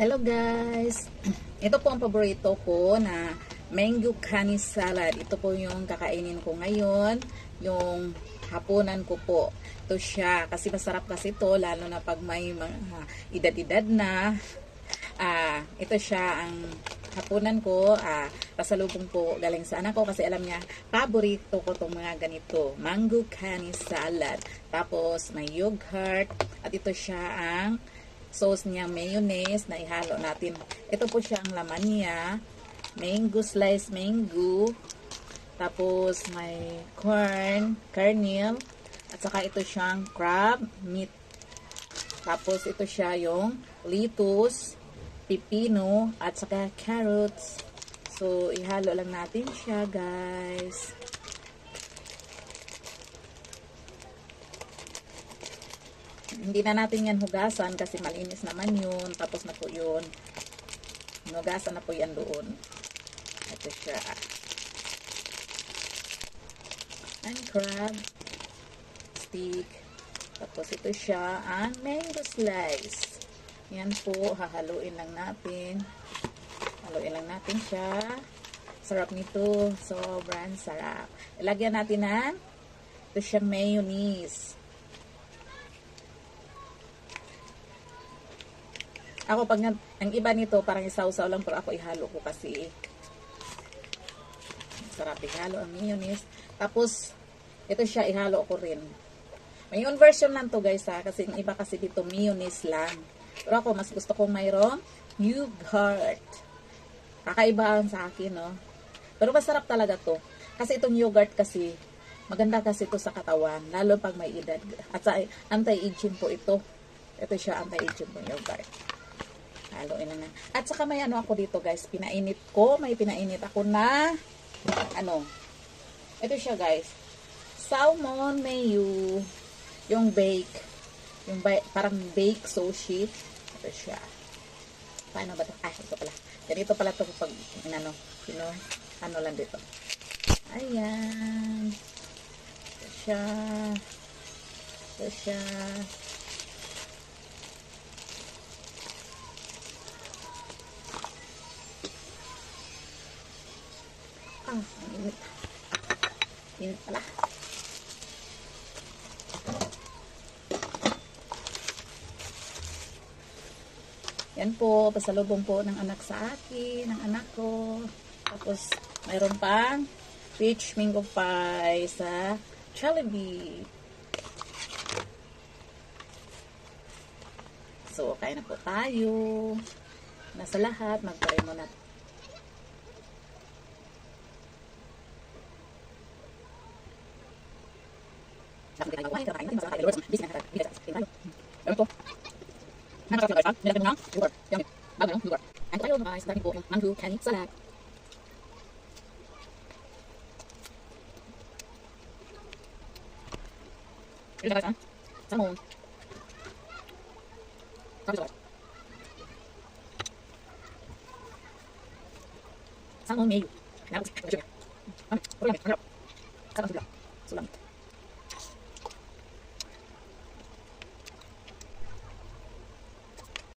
Hello guys! Ito po ang paborito ko na mango canis salad. Ito po yung kakainin ko ngayon. Yung hapunan ko po. Ito siya. Kasi masarap kasi ito. Lalo na pag may edad-edad na. Ito siya ang hapunan ko. Pasalubong po galing sa anak ko. Kasi alam niya, paborito ko itong mga ganito. Mango canis salad. Tapos may yogurt. At ito siya ang sauce niya, mayonnaise na ihalo natin. Ito po siya ang laman niya. Mango, sliced mango. Tapos may corn, kernel. At saka ito siyang crab meat. Tapos ito siya yung lettuce, pipino, at saka carrots. So, ihalo lang natin siya, guys. Hindi na natin yan hugasan kasi malinis naman yun. Tapos na po yun. Hugasan na po yan doon. Ito siya. Ang crab stick. Tapos ito siya ang mango slice. Yan po. Hahaluin lang natin. Haluin lang natin siya. Sarap nito. Sobrang sarap. Ilagyan natin ng ito siyang mayonnaise. Ako pag ang iba nito parang isaw-saw lang pero ako ihalo ko kasi sarap ihalo ang mayonnaise. Tapos ito siya ihalo ko rin. May own version lang to guys kasi yung iba kasi dito mayonnaise lang. Pero ako mas gusto kong mayroong yogurt. Kakaiba sa akin no. Pero masarap talaga to. Kasi itong yogurt kasi maganda kasi ito sa katawan lalo pag may edad. At sa anti-aging po ito. Ito siya anti-aging po yogurt. Haluin na. At saka may ano ako dito guys, pinainit ko, may pinainit ako na ano. Ito siya guys. Salmon mayo. Yung bake. Yung parang bake sushi. Ito siya. Paano ba ito? Ito pala. Ganito pala ito pag ano lang dito. Ayan. Ito siya. Ito siya. Ang init. Init pala. Yan po, pasalubong po ng anak sa akin, ng anak ko. Tapos, mayroon pang peach mango pie sa Jollibee. So, kain na po tayo. Nasa lahat, magpare mo na. Mango canis salad. Salmon. Salmon mayo. Sulam.